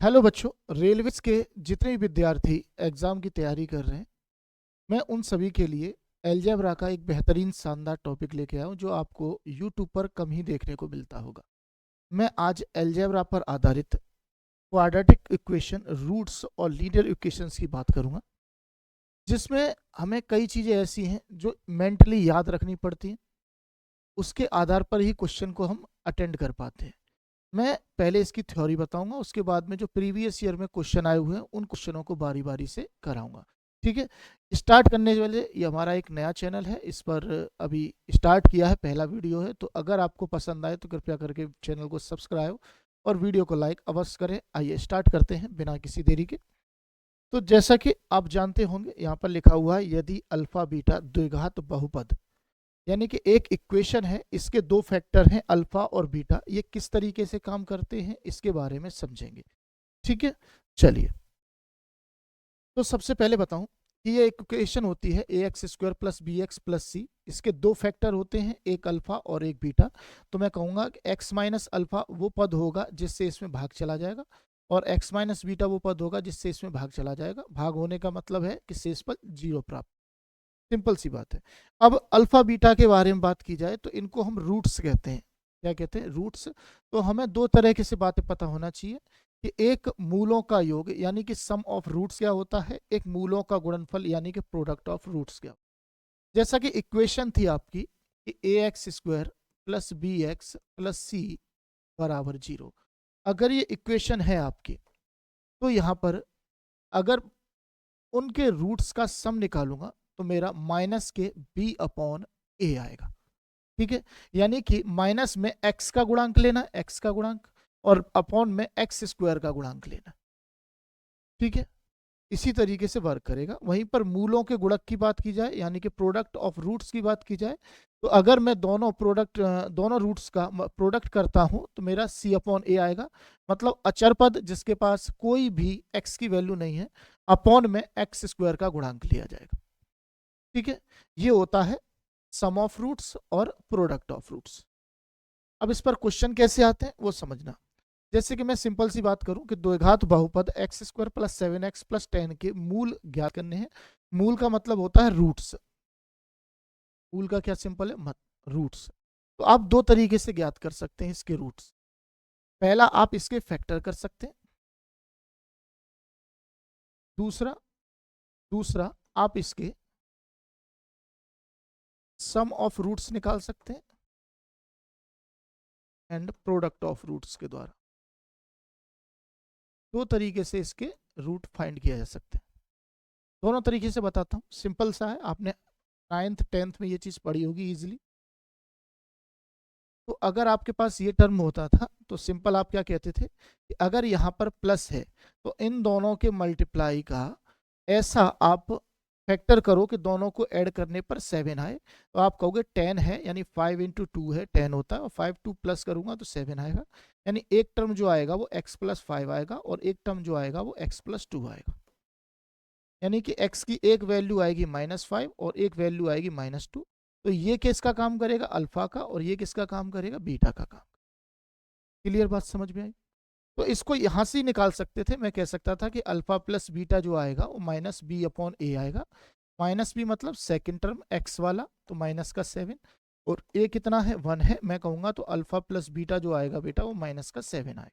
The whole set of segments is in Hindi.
हेलो बच्चों, रेलवेज के जितने भी विद्यार्थी एग्ज़ाम की तैयारी कर रहे हैं, मैं उन सभी के लिए अलजेब्रा का एक बेहतरीन शानदार टॉपिक लेके आया हूँ जो आपको यूट्यूब पर कम ही देखने को मिलता होगा। मैं आज अलजेब्रा पर आधारित क्वाड्रेटिक इक्वेशन, रूट्स और लीनियर इक्वेशंस की बात करूँगा, जिसमें हमें कई चीज़ें ऐसी हैं जो मेंटली याद रखनी पड़ती हैं। उसके आधार पर ही क्वेश्चन को हम अटेंड कर पाते हैं। मैं पहले इसकी थ्योरी बताऊंगा, उसके बाद में जो प्रीवियस ईयर में क्वेश्चन आए हुए हैं उन क्वेश्चनों को बारी बारी से कराऊंगा। ठीक है। स्टार्ट करने से पहले, ये हमारा एक नया चैनल है, इस पर अभी स्टार्ट किया है, पहला वीडियो है, तो अगर आपको पसंद आए तो कृपया करके चैनल को सब्सक्राइब और वीडियो को लाइक अवश्य करें। आइए स्टार्ट करते हैं बिना किसी देरी के। तो जैसा कि आप जानते होंगे, यहाँ पर लिखा हुआ है यदि अल्फा बीटा द्विघात बहुपद, यानी कि एक इक्वेशन है, इसके दो फैक्टर हैं अल्फा और बीटा, ये किस तरीके से काम करते हैं इसके बारे में समझेंगे। ठीक है, चलिए। तो सबसे पहले बताऊं कि ये इक्वेशन होती है a x square plus b x plus c, इसके दो फैक्टर होते हैं, एक अल्फा और एक बीटा। तो मैं कहूंगा कि एक्स माइनस अल्फा वो पद होगा जिससे इसमें भाग चला जाएगा, और एक्स माइनस बीटा वो पद होगा जिससे इसमें भाग चला जाएगा। भाग होने का मतलब है कि शेष पद जीरो प्राप्त। सिंपल सी बात है। अब अल्फा बीटा के बारे में बात की जाए तो इनको हम रूट्स कहते हैं। क्या कहते हैं? रूट्स। तो हमें दो तरह की से बातें पता होना चाहिए कि एक मूलों का योग यानी कि सम ऑफ रूट्स क्या होता है, एक मूलों का गुणनफल यानी कि प्रोडक्ट ऑफ रूट्स क्या। जैसा कि इक्वेशन थी आपकी कि a x square plus b x plus c बराबर जीरो। अगर ये इक्वेशन है आपकी, तो यहाँ पर अगर उनके रूट्स का सम निकालूंगा तो मेरा माइनस के बी अपॉन ए आएगा। ठीक है, यानी कि माइनस में एक्स का गुणांक लेना, एक्स का गुणांक, और अपॉन में एक्स स्क्वायर का गुणांक लेना। ठीक है, इसी तरीके से वर्क करेगा। वहीं पर मूलों के गुणक की बात की जाए यानी कि प्रोडक्ट ऑफ रूट्स की बात की जाए, तो अगर मैं दोनों रूट्स का प्रोडक्ट करता हूं तो मेरा सी अपॉन ए आएगा। मतलब अचर पद जिसके पास कोई भी एक्स की वैल्यू नहीं है, अपॉन में एक्स स्क्वायर का गुणांक लिया जाएगा। ठीक है, ये होता है सम ऑफ रूट्स और प्रोडक्ट ऑफ रूट्स। अब इस पर क्वेश्चन कैसे आते हैं वो समझना। जैसे कि मैं सिंपल सी बात करूं कि द्विघात बहुपद x square plus 7x plus 10 के मूल ज्ञात करने हैं। मूल का मतलब होता है रूट्स। मूल का क्या सिंपल है? मत रूट्स। तो आप दो तरीके से ज्ञात कर सकते हैं इसके रूट्स। पहला, आप इसके फैक्टर कर सकते हैं। दूसरा दूसरा आप इसके सम ऑफ रूट्स निकाल सकते हैं एंड प्रोडक्ट ऑफ रूट्स के द्वारा। दो तरीके से इसके रूट फाइंड किया जा सकते हैं। दोनों तरीके से बताता हूँ, सिंपल सा है, आपने 9th 10th में ये चीज़ पढ़ी होगी इजीली। तो अगर आपके पास ये टर्म होता था तो सिंपल आप क्या कहते थे कि अगर यहाँ पर प्लस है तो इन दोनों के मल्टीप्लाई का ऐसा आप फैक्टर करो कि दोनों को ऐड करने पर 7 आए, तो आप कहोगे 10 है यानी 5 इंटू 2 है 10 होता है, और 5 2 प्लस करूंगा तो 7 आएगा। यानी एक टर्म जो आएगा वो x प्लस 5 आएगा और एक टर्म जो आएगा वो x प्लस 2 आएगा। यानी कि x की एक वैल्यू आएगी -5 और एक वैल्यू आएगी -2। तो ये किसका काम करेगा? अल्फा का, और ये किसका काम करेगा? बीटा का काम। क्लियर बात समझ में आई? तो इसको यहां से ही निकाल सकते थे। मैं कह सकता था कि अल्फा प्लस बीटा जो आएगा वो माइनस बी अपॉन ए आएगा। माइनस बी मतलब सेकेंड टर्म एक्स वाला, तो माइनस का 7, और ए कितना है? 1 है। मैं कहूंगा तो अल्फा प्लस बीटा जो आएगा बेटा वो माइनस का 7 आएगा।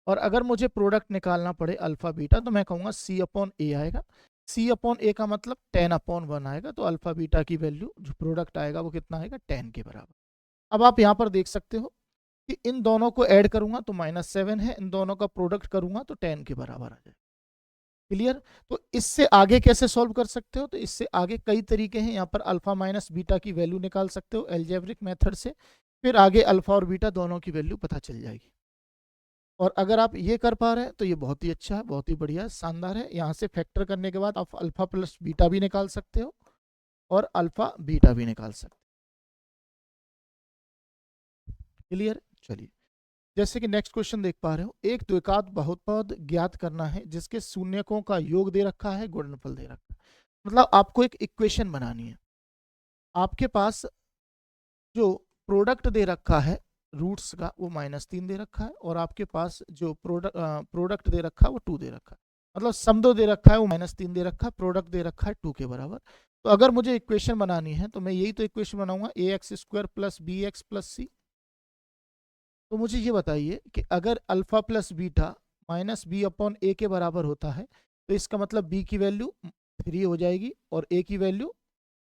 और अगर मुझे प्रोडक्ट निकालना पड़े अल्फा बीटा तो मैं कहूंगा सी अपॉन ए आएगा। सी अपॉन ए का मतलब 10 अपॉन 1 आएगा। तो अल्फा बीटा की वैल्यू जो प्रोडक्ट आएगा वो कितना आएगा? 10 के बराबर। अब आप यहाँ पर देख सकते हो कि इन दोनों को ऐड करूंगा तो -7 है, इन दोनों का प्रोडक्ट करूंगा तो 10 के बराबर आ जाएगा। क्लियर? तो इससे आगे कैसे सॉल्व कर सकते हो? तो इससे आगे कई तरीके हैं। यहाँ पर अल्फा माइनस बीटा की वैल्यू निकाल सकते हो एल्जेब्रिक मेथड से। फिर आगे अल्फा और बीटा दोनों की वैल्यू पता चल जाएगी। और अगर आप ये कर पा रहे हैं तो ये बहुत ही अच्छा है, बहुत ही बढ़िया, शानदार है। यहाँ से फैक्टर करने के बाद आप अल्फा प्लस बीटा भी निकाल सकते हो और अल्फा बीटा भी निकाल सकते हो। क्लियर? चलिए, जैसे कि नेक्स्ट क्वेश्चन देख पा रहे हो, एक द्विघात बहुपद ज्ञात करना है जिसके शून्यकों का योग दे रखा है, गुणनफल दे रखा है। मतलब आपको एक इक्वेशन बनानी है। आपके पास जो प्रोडक्ट दे रखा है रूट्स का वो -3 दे रखा है और आपके पास जो प्रोडक्ट दे रखा है वो 2 दे रखा है, मतलब सम दो दे रखा है वो -3 दे रखा है, प्रोडक्ट दे रखा है 2 के बराबर। तो अगर मुझे इक्वेशन बनानी है तो मैं यही तो इक्वेशन बनाऊंगा, ax² प्लस bx प्लस सी। तो मुझे ये बताइए कि अगर alpha plus beta minus b upon a के बराबर होता है तो इसका मतलब बी की वैल्यू 3 हो जाएगी और ए की वैल्यू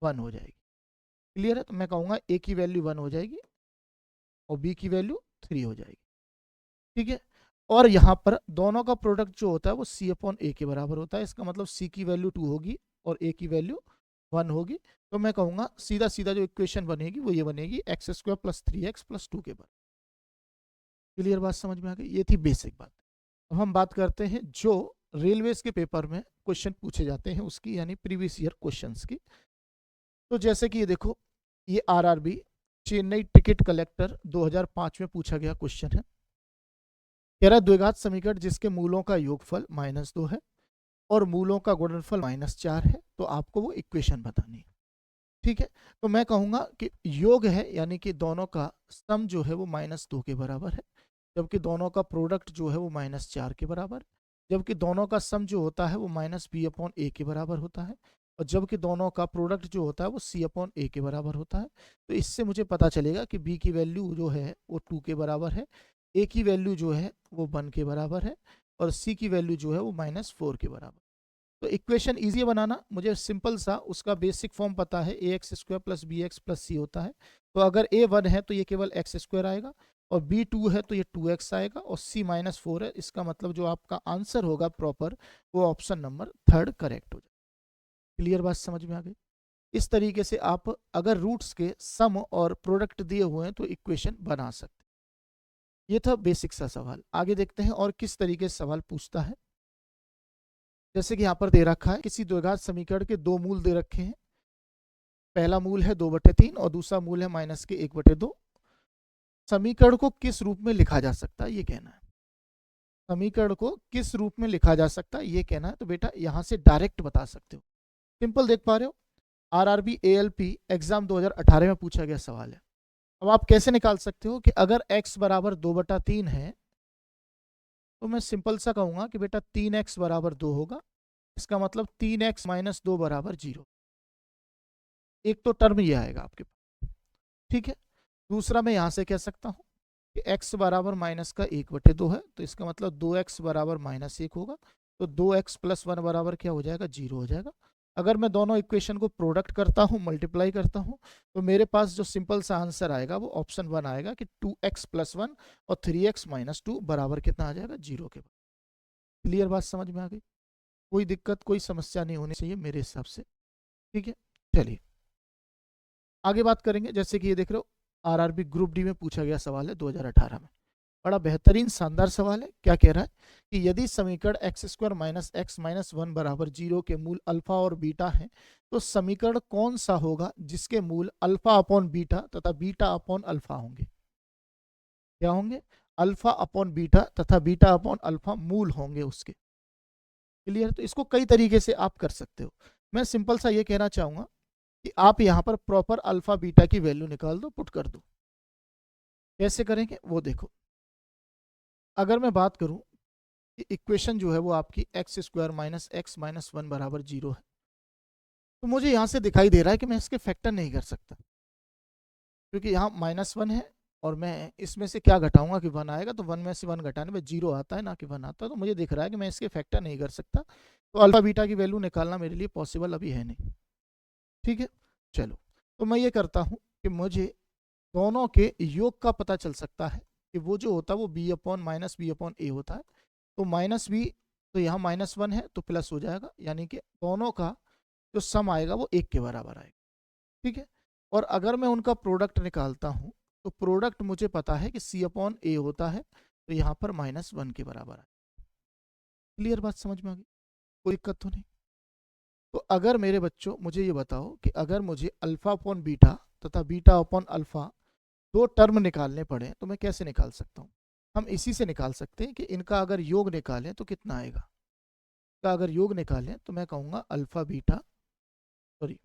1 हो जाएगी। क्लियर है? तो मैं कहूँगा ए की वैल्यू 1 हो जाएगी और बी की वैल्यू 3 हो जाएगी। ठीक है, और यहाँ पर दोनों का प्रोडक्ट जो होता है वो सी अपॉन ए के बराबर होता है, इसका मतलब सी की वैल्यू 2 होगी और ए की वैल्यू 1 होगी। तो मैं कहूँगा सीधा सीधा जो इक्वेशन बनेगी वो ये बनेगी x² प्लस 3x प्लस 2 के बराबर। क्लियर बात समझ में आ गई? ये थी बेसिक बात। अब हम बात करते हैं जो रेलवेज के पेपर में क्वेश्चन पूछे जाते हैं उसकी, यानी प्रीवियस ईयर क्वेश्चंस की। तो जैसे कि ये देखो, ये आरआरबी चेन्नई टिकट कलेक्टर 2005 में पूछा गया क्वेश्चन है। कह रहा है द्विघात समीकरण जिसके मूलों का योगफल -2 है और मूलों का गुणनफल -4 है, तो आपको वो इक्वेशन बतानी है। ठीक है, तो मैं कहूंगा कि योग है, यानी कि दोनों का सम जो है वो -2 के बराबर है, जबकि दोनों का प्रोडक्ट जो है वो -4 के बराबर, जबकि दोनों का सम जो होता है वो -b अपॉन ए के बराबर होता है, और जबकि दोनों का प्रोडक्ट जो होता है वो c अपॉन ए के बराबर होता है। तो इससे मुझे पता चलेगा कि b की वैल्यू जो है वो 2 के बराबर है, a की वैल्यू जो है वो 1 के बराबर है और c की वैल्यू जो है वो -4 के बराबर। तो इक्वेशन ईजी है बनाना, मुझे सिंपल सा उसका बेसिक फॉर्म पता है, ax² प्लस bx प्लस सी होता है। तो अगर a 1 है तो ये केवल x² आएगा और b 2 है तो ये 2x आएगा और c -4 है, इसका मतलब जो आपका आंसर होगा प्रॉपर वो ऑप्शन नंबर 3 करेक्ट हो जाएगा। क्लियर बात समझ में आ गई? इस तरीके से आप अगर रूट्स के सम और प्रोडक्ट दिए हुए हैं तो इक्वेशन बना सकते हैं। ये था बेसिक सा सवाल। आगे देखते हैं और किस तरीके से सवाल पूछता है। जैसे कि यहाँ पर दे रखा है किसी द्विघात समीकरण के 2 मूल दे रखे हैं, पहला मूल है 2/3 और दूसरा मूल है -1/2। समीकरण को किस रूप में लिखा जा सकता है ये कहना है। समीकरण को किस रूप में लिखा जा सकता है ये कहना है। तो बेटा यहाँ से डायरेक्ट बता सकते हो, सिंपल देख पा रहे हो, आरआरबी एएलपी एग्जाम 2018 में पूछा गया सवाल है। अब आप कैसे निकाल सकते हो कि अगर x बराबर 2/3 है तो मैं सिंपल सा कहूंगा कि बेटा 3x बराबर 2 होगा, इसका मतलब 3x - 2 बराबर 0। एक तो टर्म ये आएगा आपके पास। ठीक है, दूसरा मैं यहां से कह सकता हूं कि x बराबर -1/2 है, तो इसका मतलब 2x बराबर -1 होगा, तो 2x + 1 बराबर क्या हो जाएगा? 0 हो जाएगा। अगर मैं दोनों इक्वेशन को प्रोडक्ट करता हूं, मल्टीप्लाई करता हूं, तो मेरे पास जो सिंपल सा आंसर आएगा वो ऑप्शन 1 आएगा कि 2x + 1 और 3x - 2 बराबर कितना आ जाएगा? 0 के बराबर। क्लियर बात समझ में आ गई? कोई दिक्कत कोई समस्या नहीं होनी चाहिए मेरे हिसाब से। ठीक है, चलिए आगे बात करेंगे। जैसे कि ये देख रहे हो, आरआरबी ग्रुप डी में पूछा गया सवाल है 2018 में, बड़ा बेहतरीन शानदार सवाल है। क्या कह रहा है कि यदि समीकरण x² - x - 1 बराबर 0 के मूल अल्फा और बीटा हैं, तो समीकरण कौन सा होगा जिसके मूल अल्फा अपॉन बीटा तथा बीटा अपॉन अल्फा होंगे? क्या होंगे? अल्फा अपॉन बीटा तथा बीटा अपॉन अल्फा मूल होंगे उसके। क्लियर? तो इसको कई तरीके से आप कर सकते हो। मैं सिंपल सा ये कहना चाहूंगा कि आप यहाँ पर प्रॉपर अल्फा बीटा की वैल्यू निकाल दो, पुट कर दो। कैसे करेंगे वो देखो। अगर मैं बात करूं कि इक्वेशन जो है वो आपकी x² - x - 1 बराबर 0 है, तो मुझे यहाँ से दिखाई दे रहा है कि मैं इसके फैक्टर नहीं कर सकता, क्योंकि यहाँ -1 है और मैं इसमें से क्या घटाऊंगा कि 1 आएगा, तो 1 में से 1 घटाने में 0 आता है ना कि 1 आता है। तो मुझे दिख रहा है कि मैं इसके फैक्टर नहीं कर सकता, तो अल्फा बीटा की वैल्यू निकालना मेरे लिए पॉसिबल अभी है नहीं। ठीक है, चलो तो मैं ये करता हूँ कि मुझे दोनों के योग का पता चल सकता है कि वो जो होता है वो b अपॉन -b/a होता है। तो -b, तो यहाँ -1 है तो प्लस हो जाएगा, यानी कि दोनों का जो सम आएगा वो 1 के बराबर आएगा। ठीक है, और अगर मैं उनका प्रोडक्ट निकालता हूँ तो प्रोडक्ट मुझे पता है कि c/a होता है, तो यहाँ पर -1 के बराबर है। क्लियर बात समझ में आ गई? कोई दिक्कत तो नहीं? तो अगर मेरे बच्चों मुझे ये बताओ कि अगर मुझे अल्फा अपॉन बीटा तथा बीटा अपॉन अल्फा 2 टर्म निकालने पड़े तो मैं कैसे निकाल सकता हूँ? हम इसी से निकाल सकते हैं कि इनका अगर योग निकालें तो कितना आएगा। का अगर योग निकालें तो मैं कहूँगा alpha beta, sorry,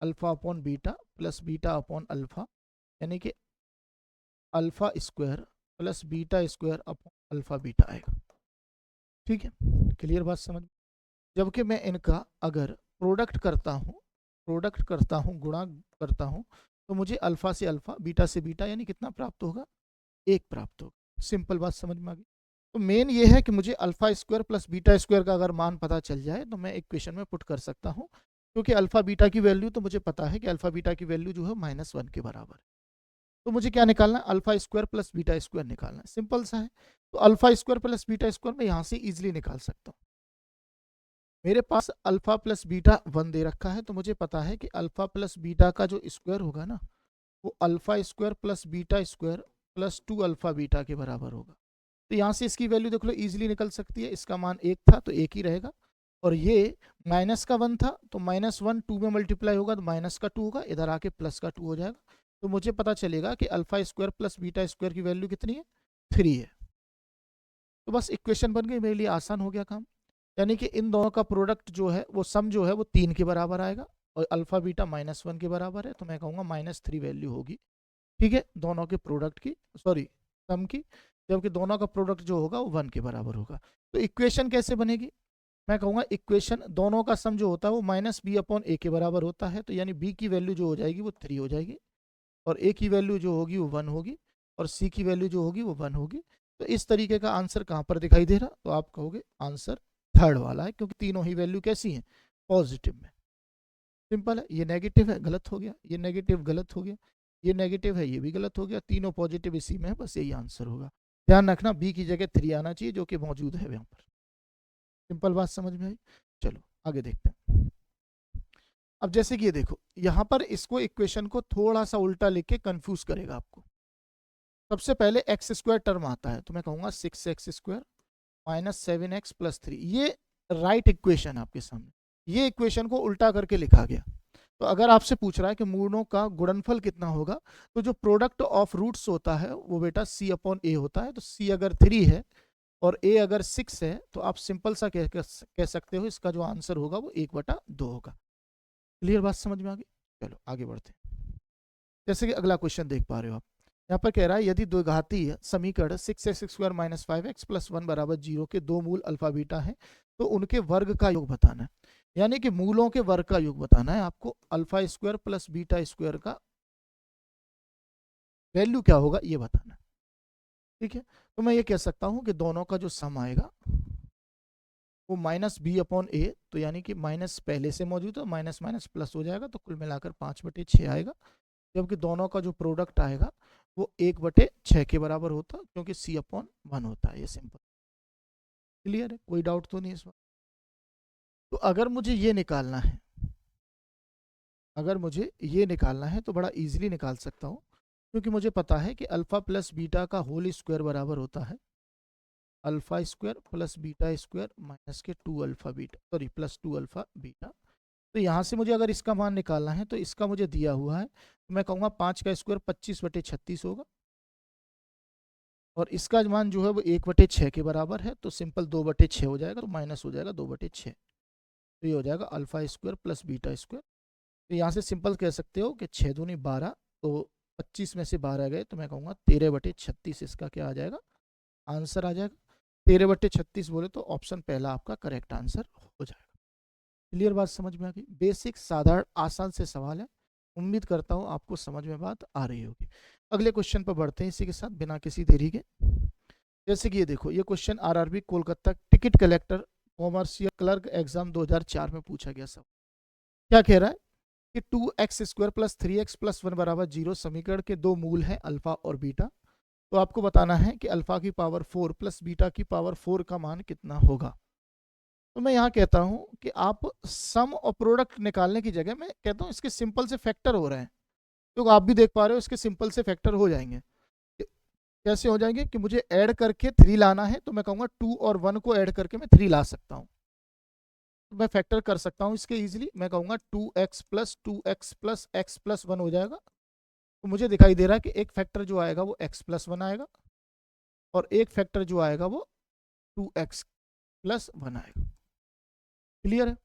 alpha upon beta plus beta upon alpha, यानी कि alpha square plus beta square upon alpha beta आएगा। ठीक है, क्लियर बात समझ। जबकि मैं इनका अगर प्रोडक्ट करता हूँ, गुणा करता हूँ, तो मुझे अल्फा से अल्फा, बीटा से बीटा, यानी कितना प्राप्त होगा, 1 प्राप्त होगा। सिंपल बात समझ में आ गई। तो मेन ये है कि मुझे alpha square plus beta square का अगर मान पता चल जाए तो मैं इक्वेशन में पुट कर सकता हूँ, क्योंकि अल्फा बीटा की वैल्यू तो मुझे पता है कि अल्फा बीटा की वैल्यू जो है -1 के बराबर है। तो मुझे क्या निकालना है, alpha square plus beta square निकालना है। सिंपल सा है। तो alpha square plus beta square मैं यहाँ से इजिली निकाल सकता हूँ। मेरे पास अल्फा प्लस बीटा 1 दे रखा है, तो मुझे पता है कि अल्फा प्लस बीटा का जो स्क्वायर होगा ना, वो alpha square plus beta square plus 2 alpha beta के बराबर होगा। तो यहाँ से इसकी वैल्यू देख लो इजीली निकल सकती है। इसका मान 1 था तो 1 ही रहेगा, और ये माइनस का 1 था तो -1 2 में मल्टीप्लाई होगा तो माइनस का 2 होगा, इधर आके प्लस का 2 हो जाएगा। तो मुझे पता चलेगा कि alpha square plus beta square की वैल्यू कितनी है, 3 है। तो बस इक्वेशन बन गई, मेरे लिए आसान हो गया काम। यानी कि इन दोनों का प्रोडक्ट जो है वो सम जो है वो 3 के बराबर आएगा, और अल्फा बीटा -1 के बराबर है, तो मैं कहूँगा -3 वैल्यू होगी। ठीक है, दोनों के प्रोडक्ट की, सॉरी सम की, जबकि दोनों का प्रोडक्ट जो होगा वो 1 के बराबर होगा। तो इक्वेशन कैसे बनेगी, मैं कहूँगा इक्वेशन दोनों का सम जो होता है वो -b/a के बराबर होता है। तो यानी b की वैल्यू जो हो जाएगी वो 3 हो जाएगी, और a की वैल्यू जो होगी वो 1 होगी, और c की वैल्यू जो होगी वो 1 होगी। तो इस तरीके का आंसर कहाँ पर दिखाई दे रहा, तो आप कहोगे आंसर थर्ड वाला है, क्योंकि तीनों ही वैल्यू कैसी हैं, पॉजिटिव में। सिंपल है। ये नेगेटिव है, गलत हो गया, ये नेगेटिव गलत हो गया, ये नेगेटिव है, ये भी गलत हो गया, तीनों पॉजिटिव इसी में है, बस यही आंसर होगा। ध्यान रखना बी की जगह 3 आना चाहिए, जो कि मौजूद है यहाँ पर। सिंपल बात समझ में आई। चलो आगे देखते हैं। अब जैसे कि ये देखो, यहाँ पर इसको इक्वेशन को थोड़ा सा उल्टा लिख के कंफ्यूज करेगा आपको। सबसे पहले एक्स स्क्वायर टर्म आता है, तो मैं कहूँगा 6x स्क्वायर -7x + 3, ये राइट इक्वेशन आपके सामने। ये इक्वेशन को उल्टा करके लिखा गया। तो अगर आपसे पूछ रहा है कि मूलों का गुणनफल कितना होगा, तो जो प्रोडक्ट ऑफ रूट्स होता है वो बेटा c/a होता है। तो c अगर 3 है और a अगर 6 है, तो आप सिंपल सा कह सकते हो इसका जो आंसर होगा वो 1/2 होगा। क्लियर बात समझ में आ गई। चलो आगे बढ़ते हैं। जैसे कि अगला क्वेश्चन देख पा रहे हो आप, यहाँ पर कह रहा है यदि द्विघातीय समीकरण 6x² - 5x + 1 = 0 के दो मूल अल्फा बीटा है, तो उनके वर्ग का योग बताना है। यानी कि मूलों के वर्ग का योग बताना है आपको। Alpha square plus beta square का वैल्यू क्या होगा ये बताना है। ठीक है, तो मैं ये कह सकता हूं कि दोनों का जो सम आएगा वो -b/a, तो यानी कि माइनस पहले से मौजूद है, माइनस माइनस प्लस हो जाएगा, तो कुल मिलाकर 5/6 आएगा। जबकि दोनों का जो प्रोडक्ट आएगा वो 1/6 के बराबर होता है, क्योंकि c/1 होता है। ये सिंपल क्लियर है, कोई डाउट तो नहीं इसमें। तो अगर मुझे ये निकालना है, तो बड़ा इजीली निकाल सकता हूँ, क्योंकि मुझे पता है कि अल्फा प्लस बीटा का होल स्क्वायर बराबर होता है alpha square plus beta square minus के 2 alpha beta, sorry plus 2 alpha beta. तो यहाँ से मुझे अगर इसका मान निकालना है, तो इसका मुझे दिया हुआ है, तो मैं कहूँगा 5 का स्क्वायर 25/36 होगा, और इसका मान जो है वो 1/6 के बराबर है। तो सिंपल 2/6 हो जाएगा, तो माइनस हो जाएगा 2/6। तो ये हो जाएगा alpha square plus beta square. तो यहाँ से सिंपल कह सकते हो कि 6 दूनी 12, तो 25 में से 12 गए, तो मैं कहूँगा 13/36 इसका क्या आ जाएगा, आंसर आ जाएगा। 13/36 बोले तो ऑप्शन पहला आपका करेक्ट आंसर हो जाएगा। क्लियर बात समझ में आ गई। बेसिक साधारण आसान से सवाल है, उम्मीद करता हूँ आपको समझ में बात आ रही होगी। अगले क्वेश्चन पर बढ़ते हैं इसी के साथ बिना किसी देरी के। जैसे कि ये देखो, ये question RRB Kolkata ticket collector commercial clerk exam 2004 में पूछा गया। सब क्या कह रहा है कि 2x² + 3x + 1 = 0 समीकरण के दो मूल हैं अल्फा और बीटा। तो आपको बताना है कि अल्फा की पावर 4 प्लस बीटा की पावर 4 का मान कितना होगा। तो मैं यहाँ कहता हूँ कि आप सम और प्रोडक्ट निकालने की जगह मैं कहता हूँ इसके सिंपल से फैक्टर हो रहे हैं, तो आप भी देख पा रहे हो इसके सिंपल से फैक्टर हो जाएंगे। कैसे हो जाएंगे कि मुझे ऐड करके 3 लाना है, तो मैं कहूँगा 2 और 1 को ऐड करके मैं 3 ला सकता हूँ। तो मैं फैक्टर कर सकता हूँ इसके इजीली। मैं कहूँगा 2x + 2x + x + 1 हो जाएगा। तो मुझे दिखाई दे रहा है कि एक फैक्टर जो आएगा वो x + 1 आएगा, और एक फैक्टर जो आएगा वो 2x + 1 आएगा। क्लियर है।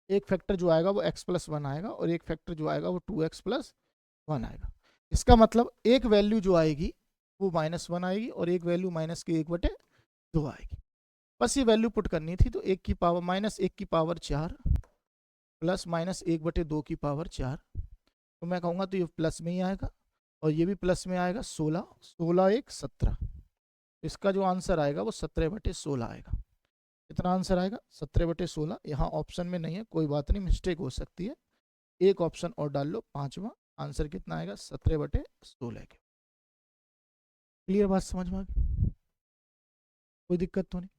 एक फैक्टर जो आएगा वो x + 1 आएगा, और एक फैक्टर जो आएगा वो 2x + 1 आएगा। इसका मतलब एक वैल्यू जो आएगी वो -1 आएगी और एक वैल्यू -1/2 आएगी। बस ये वैल्यू पुट करनी थी, तो -1 की पावर 4 प्लस -1/2 की पावर 4, तो मैं कहूँगा तो ये प्लस में ही आएगा और ये भी प्लस में आएगा। 16, 16 1 17, इसका जो आंसर आएगा वो 17/16 आएगा। कितना आंसर आएगा? 17/16। यहाँ ऑप्शन में नहीं है, कोई बात नहीं, मिस्टेक हो सकती है, एक ऑप्शन और डाल लो, पांचवा। आंसर कितना आएगा? 17/16 के। क्लियर बात समझ में आ गई? कोई दिक्कत तो नहीं?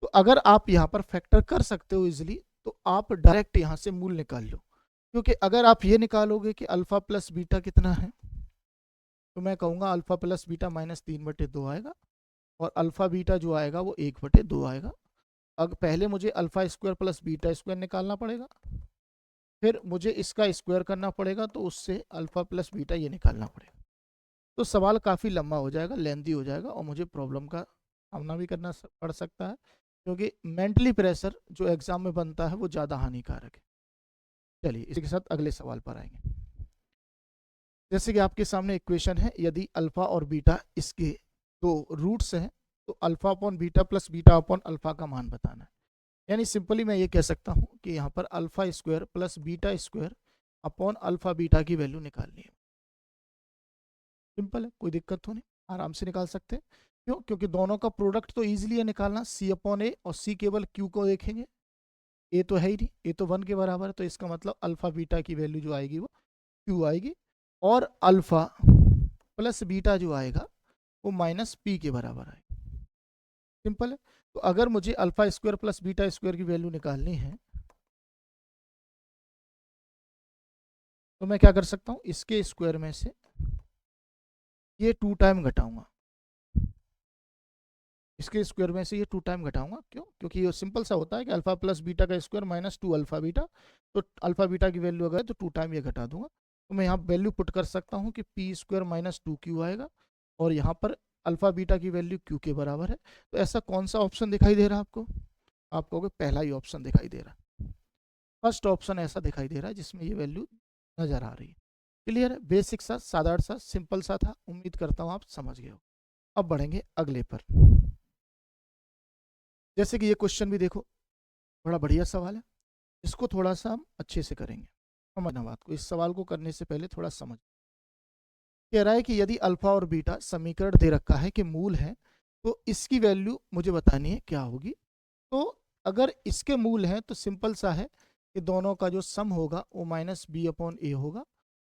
तो अगर आप यहाँ पर फैक्टर कर सकते हो इजिली, तो आप डायरेक्ट यहाँ से मूल निकाल लो, क्योंकि अगर आप ये निकालोगे कि अल्फा प्लस बीटा कितना है, तो मैं कहूँगा अल्फा प्लस बीटा -3/2 आएगा और अल्फा बीटा जो आएगा वो 1/2 आएगा। अब पहले मुझे alpha square plus beta square निकालना पड़ेगा, फिर मुझे इसका स्क्वायर करना पड़ेगा, तो उससे अल्फा प्लस बीटा ये निकालना पड़ेगा। तो सवाल काफ़ी लंबा हो जाएगा, लेंदी हो जाएगा और मुझे प्रॉब्लम का सामना भी करना पड़ सकता है, क्योंकि मेंटली प्रेशर जो एग्जाम में बनता है वो ज़्यादा हानिकारक है। चलिए इसी के साथ अगले सवाल पर आएंगे। जैसे कि आपके सामने इक्वेशन है, यदि अल्फा और बीटा इसके दो रूट्स हैं, तो alpha upon beta plus beta upon alpha का मान बताना है। यानी सिंपली मैं ये कह सकता हूँ कि यहाँ पर alpha square plus beta square upon alpha beta की वैल्यू निकालनी है। सिंपल है, कोई दिक्कत तो नहीं, आराम से निकाल सकते हैं। क्यों? क्योंकि दोनों का प्रोडक्ट तो ईजिली है निकालना, सी अपॉन ए, और सी केवल क्यू को देखेंगे, ए तो है ही नहीं, ए तो 1 के बराबर है, तो इसका मतलब अल्फा बीटा की वैल्यू जो आएगी वो क्यू आएगी, और अल्फा प्लस बीटा जो आएगा वो -p के बराबर आएगा। सिंपल है। तो अगर मुझे alpha square plus beta square की वैल्यू निकालनी है, तो मैं क्या कर सकता हूँ, इसके स्क्वायर में से ये 2 टाइम घटाऊंगा, इसके स्क्वायर में से ये 2 टाइम घटाऊंगा। क्यों? क्योंकि ये सिंपल सा होता है कि अल्फा प्लस बीटा का स्क्वायर -2 अल्फा बीटा, तो अल्फा बीटा की वैल्यू अगर है तो 2 टाइम ये घटा दूंगा, तो मैं यहाँ वैल्यू पुट कर सकता हूँ कि पी स्क्वायर -2q आएगा, और यहाँ पर अल्फा बीटा की वैल्यू q के बराबर है। तो ऐसा कौन सा ऑप्शन दिखाई दे रहा है आपको? आप कहोगे पहला ही ऑप्शन दिखाई दे रहा है, फर्स्ट ऑप्शन ऐसा दिखाई दे रहा है जिसमें ये वैल्यू नजर आ रही है। क्लियर है? बेसिक सा, साधारण सा, सिंपल सा था, उम्मीद करता हूँ आप समझ गए हो। अब बढ़ेंगे अगले पर। जैसे कि ये क्वेश्चन भी देखो, बड़ा बढ़िया सवाल है, इसको थोड़ा सा हम अच्छे से करेंगे। समझना बात को, इस सवाल को करने से पहले थोड़ा समझ। कह रहा है कि यदि अल्फा और बीटा समीकरण दे रखा है कि मूल है, तो इसकी वैल्यू मुझे बतानी है क्या होगी। तो अगर इसके मूल हैं तो सिंपल सा है कि दोनों का जो सम होगा वो -b/a होगा,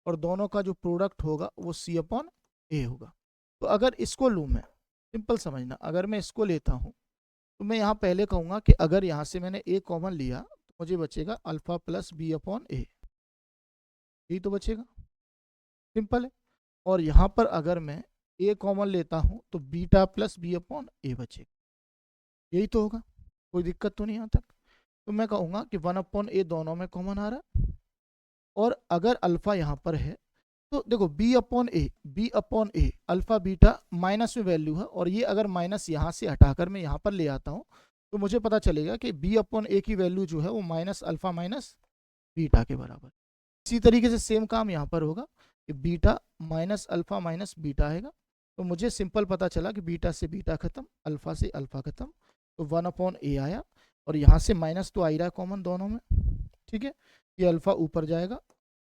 और दोनों का जो प्रोडक्ट होगा वो c/a होगा। तो अगर इसको लूँ मैं, सिंपल समझना, अगर मैं इसको लेता हूँ, तो मैं यहाँ पहले कहूँगा कि अगर यहाँ से मैंने a कॉमन लिया तो मुझे बचेगा अल्फा प्लस b/a, यही तो बचेगा। सिंपल है। और यहाँ पर अगर मैं a कॉमन लेता हूँ तो बीटा प्लस b/a बचेगा, यही तो होगा। कोई दिक्कत तो नहीं यहाँ तक? तो मैं कहूँगा कि 1/a दोनों में कॉमन आ रहा है, और अगर अल्फा यहाँ पर है तो देखो b/a अल्फा बीटा माइनस में वैल्यू है, और ये अगर माइनस यहाँ से हटाकर मैं यहाँ पर ले आता हूँ, तो मुझे पता चलेगा कि b/a की वैल्यू जो है वो माइनस अल्फा माइनस बीटा के बराबर। इसी तरीके से सेम काम यहाँ पर होगा कि beta minus alpha minus beta आएगा, तो मुझे सिंपल पता चला कि बीटा से बीटा खत्म, अल्फा से अल्फा खत्म, तो 1/a आया, और यहाँ से माइनस तो आ ही रहा है कॉमन दोनों में, ठीक है, ये अल्फा ऊपर जाएगा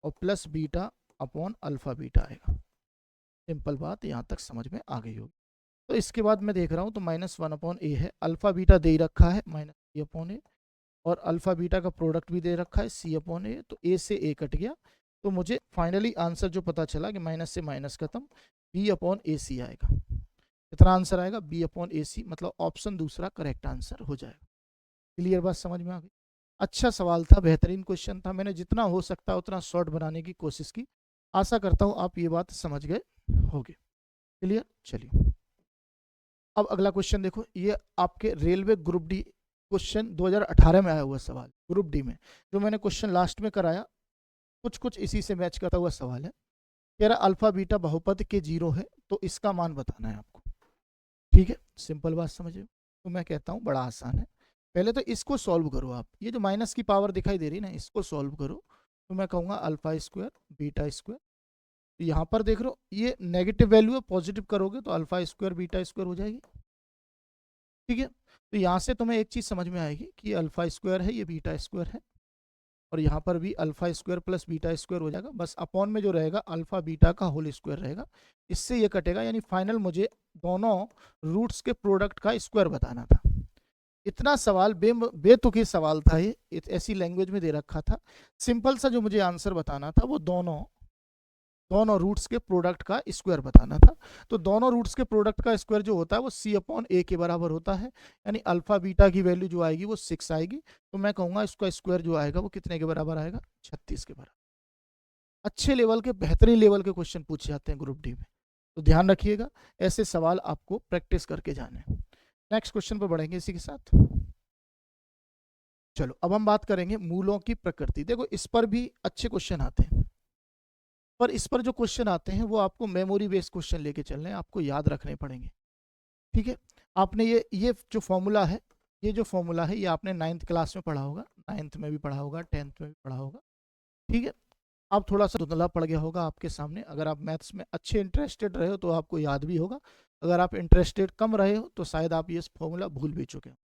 और plus beta upon alpha beta आएगा। सिंपल बात यहाँ तक समझ में आ गई होगी। तो इसके बाद मैं देख रहा हूँ तो -1/a है, अल्फा बीटा दे रखा है -c/a, और अल्फा बीटा का प्रोडक्ट भी दे रखा है c/a, तो a से a कट गया, तो मुझे फाइनली आंसर जो पता चला कि माइनस से माइनस खत्म, b/ac आएगा। कितना आंसर आएगा? b/ac, मतलब ऑप्शन दूसरा करेक्ट आंसर हो जाएगा। क्लियर बात समझ में आ गई? अच्छा सवाल था, बेहतरीन क्वेश्चन था, मैंने जितना हो सकता है उतना शॉर्ट बनाने की कोशिश की। आशा करता हूँ आप ये बात समझ गए होगे। क्लियर? चलिए अब अगला क्वेश्चन देखो, ये आपके रेलवे ग्रुप डी क्वेश्चन 2018 में आया हुआ सवाल, ग्रुप डी में, जो मैंने क्वेश्चन लास्ट में कराया, कुछ कुछ इसी से मैच करता हुआ सवाल है। कह रहा अल्फा बीटा बहुपद के 0 है, तो इसका मान बताना है आपको। ठीक है, सिंपल बात समझिए। तो मैं कहता हूँ बड़ा आसान है, पहले तो इसको सॉल्व करो आप, ये जो माइनस की पावर दिखाई दे रही है ना, इसको सॉल्व करो, तो मैं कहूँगा अल्फा स्क्वायर बीटा स्क्वायर तो यहाँ पर देख रहे हो ये नेगेटिव वैल्यू है, पॉजिटिव करोगे तो अल्फा स्क्वायर बीटा स्क्वायर हो जाएगी। ठीक है, तो यहाँ से तुम्हें एक चीज़ समझ में आएगी कि अल्फा स्क्वायर है, ये बीटा स्क्वायर है, और यहाँ पर भी alpha square plus beta square हो जाएगा, बस अपॉन में जो रहेगा अल्फा बीटा का होल स्क्वायर रहेगा, इससे ये कटेगा। यानी फाइनल मुझे दोनों रूट्स के प्रोडक्ट का स्क्वायर बताना था। इतना सवाल बेतुकी सवाल था ये, ऐसी लैंग्वेज में दे रखा था। सिंपल सा जो मुझे आंसर बताना था वो दोनों रूट्स के प्रोडक्ट का स्क्वायर बताना था। तो दोनों रूट्स के प्रोडक्ट का स्क्वायर जो होता है वो c अपॉन a के बराबर होता है, यानी अल्फा बीटा की वैल्यू जो आएगी वो 6 आएगी। तो मैं कहूँगा इसका स्क्वायर जो आएगा वो कितने के बराबर आएगा, 36 के बराबर। अच्छे लेवल के, बेहतरीन लेवल के क्वेश्चन पूछे जाते हैं ग्रुप डी में, तो ध्यान रखिएगा, ऐसे सवाल आपको प्रैक्टिस करके जाने। नेक्स्ट क्वेश्चन पर बढ़ेंगे इसी के साथ। चलो अब हम बात करेंगे मूलों की प्रकृति। देखो इस पर भी अच्छे क्वेश्चन आते हैं, पर इस पर जो क्वेश्चन आते हैं वो आपको मेमोरी बेस्ड क्वेश्चन लेके चलने हैं, आपको याद रखने पड़ेंगे। ठीक है, आपने ये जो फॉर्मूला है, ये आपने 9th क्लास में पढ़ा होगा, 9th में भी पढ़ा होगा, 10th में भी पढ़ा होगा। ठीक है, अब थोड़ा सा धुंधला पड़ गया होगा आपके सामने। अगर आप मैथ्स में अच्छे इंटरेस्टेड रहे हो तो आपको याद भी होगा, अगर आप इंटरेस्टेड कम रहे हो तो शायद आप ये फॉर्मूला भूल भी चुके हो।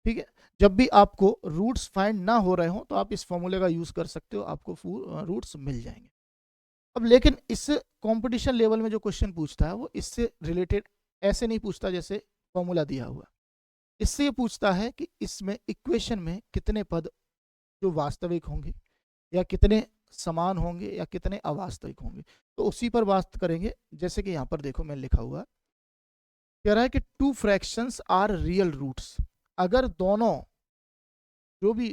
ठीक है, जब भी आपको रूट्स फाइंड ना हो रहे हो तो आप इस फॉर्मूले का यूज़ कर सकते हो, आपको रूट्स मिल जाएंगे। अब लेकिन इस कंपटीशन लेवल में जो क्वेश्चन पूछता है वो इससे रिलेटेड ऐसे नहीं पूछता जैसे फॉर्मूला दिया हुआ, इससे ये पूछता है कि इसमें इक्वेशन में कितने पद जो वास्तविक होंगे, या कितने समान होंगे, या कितने अवास्तविक होंगे। तो उसी पर बात करेंगे। जैसे कि यहाँ पर देखो मैं लिखा हुआ कह रहा है कि 2 फ्रैक्शंस आर रियल रूट्स। अगर दोनों जो भी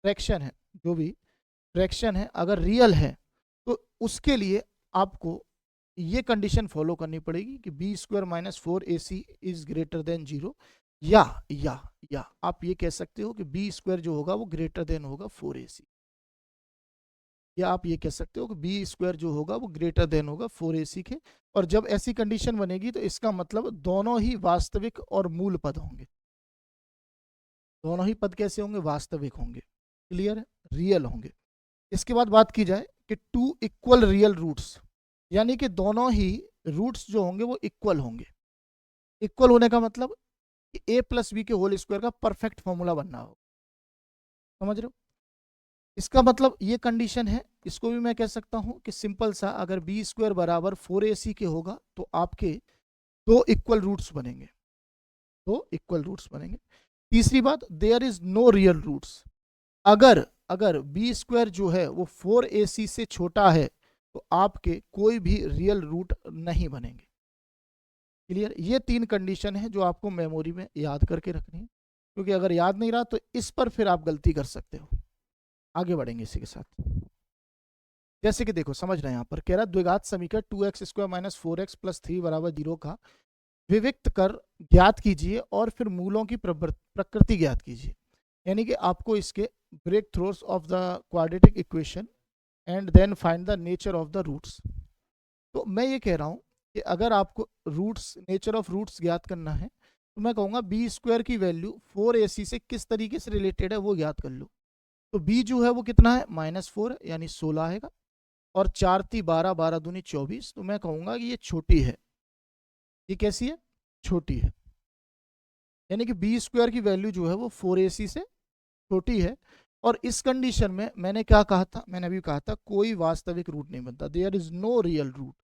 फ्रैक्शन है अगर रियल है तो उसके लिए आपको ये कंडीशन फॉलो करनी पड़ेगी कि b square minus 4ac is greater than 0, या आप ये कह सकते हो कि बी स्क्वायर जो होगा वो ग्रेटर देन होगा 4ac, या आप ये कह सकते हो कि बी स्क्वायर जो होगा वो ग्रेटर देन होगा 4ac के। और जब ऐसी कंडीशन बनेगी तो इसका मतलब दोनों ही वास्तविक और मूल पद होंगे। दोनों ही पद कैसे होंगे, वास्तविक होंगे, क्लियर है, रियल होंगे। इसके बाद बात की जाए कि 2 इक्वल रियल रूट्स, यानी कि दोनों ही रूट्स जो होंगे वो इक्वल होंगे। इक्वल होने का मतलब कि a प्लस बी के होल स्क्वायर का परफेक्ट फॉर्मूला बनना हो, समझ रहे हो। इसका मतलब ये कंडीशन है, इसको भी मैं कह सकता हूं कि सिंपल सा, अगर बी स्क्वायर बराबर 4ac के होगा तो आपके 2 इक्वल रूट्स बनेंगे, 2 इक्वल रूट्स बनेंगे। तीसरी बात, there is no real roots. अगर बी स्क्वायर जो है वो 4ac से छोटा है तो आपके कोई भी रियल रूट नहीं बनेंगे। क्लियर, ये 3 कंडीशन है जो आपको मेमोरी में याद करके रखनी है, क्योंकि अगर याद नहीं रहा तो इस पर फिर आप गलती कर सकते हो। आगे बढ़ेंगे इसी के साथ। जैसे कि देखो समझ रहे हैं, यहाँ पर कह रहा द्विघात समीकरण 2x square minus 4x plus 3 बराबर 0 का विविक्त कर ज्ञात कीजिए और फिर मूलों की प्रकृति ज्ञात कीजिए। यानी कि आपको इसके break throws of the quadratic equation and then find the nature of the roots. तो मैं ये कह रहा हूँ कि अगर आपको रूट्स, नेचर ऑफ रूट्स ज्ञात करना है तो मैं कहूँगा बी स्क्वायर की वैल्यू 4ac से किस तरीके से रिलेटेड है वो ज्ञात कर लो। तो b जो है वो कितना है, -4 यानी 16 आएगा, और 4 × 3 = 12, 12 दूनी 24। तो मैं कहूँगा कि ये छोटी है। ये कैसी है, छोटी है, यानी कि बी स्क्वायर की वैल्यू जो है वो 4ac से छोटी है। और इस कंडीशन में मैंने क्या कहा था, मैंने अभी कहा था कोई वास्तविक रूट नहीं बनता, there is no real root,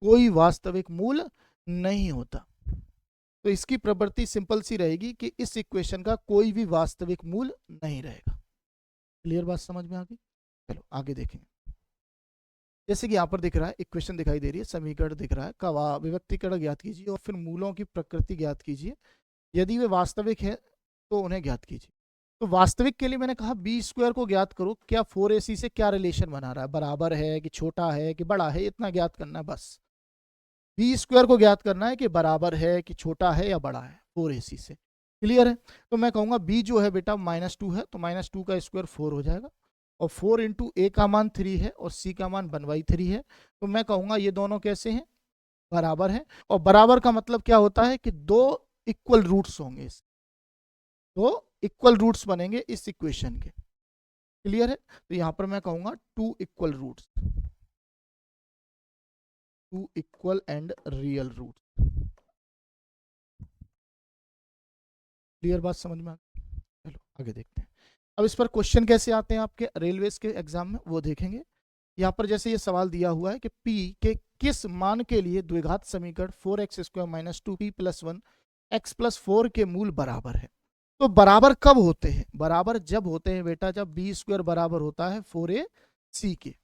कोई वास्तविक मूल नहीं होता। तो इसकी प्रवृत्ति सिंपल सी रहेगी कि इस इक्वेशन का कोई भी वास्तविक मूल नहीं रहेगा। क्लियर बात समझ में आ गई। चलो आगे देखेंगे। जैसे कि यहाँ पर दिख रहा है, इक्वेशन दिखाई दे रही है, समीकरण दिख रहा है, का विभक्तिकरण ज्ञात कीजिए और फिर मूलों की प्रकृति ज्ञात कीजिए, यदि वे वास्तविक है तो उन्हें ज्ञात कीजिए। तो वास्तविक के लिए मैंने कहा बी स्क्वायर को ज्ञात करो, क्या 4ac से क्या रिलेशन बना रहा है, बराबर है कि छोटा है कि बड़ा है, इतना ज्ञात करना है बस। बी स्क्वायर को ज्ञात करना है कि बराबर है कि छोटा है या बड़ा है 4ac से। क्लियर है। तो मैं कहूँगा b जो है बेटा -2 है, तो -2 का स्क्वायर 4 हो जाएगा, और 4 × a का मान 3 है और c का मान 1/3 है। तो मैं कहूँगा ये दोनों कैसे हैं, बराबर है। और बराबर का मतलब क्या होता है कि 2 इक्वल रूट्स होंगे, 2 इक्वल रूट्स बनेंगे इस इक्वेशन के। क्लियर है। तो यहाँ पर मैं कहूँगा 2 equal roots. 2 equal and real root. Clear बात समझ में आ गई? चलो आगे देखते हैं। अब इस पर क्वेश्चन कैसे आते हैं आपके रेलवेज के एग्जाम में वो देखेंगे। यहाँ पर जैसे ये सवाल दिया हुआ है कि p के किस मान के लिए द्विघात समीकरण 4x square minus 2p plus 1 x plus 4 के मूल बराबर है। तो बराबर कब होते हैं? बराबर जब होते हैं बेटा जब बी स्क्वायर बराबर होता है 4ac के।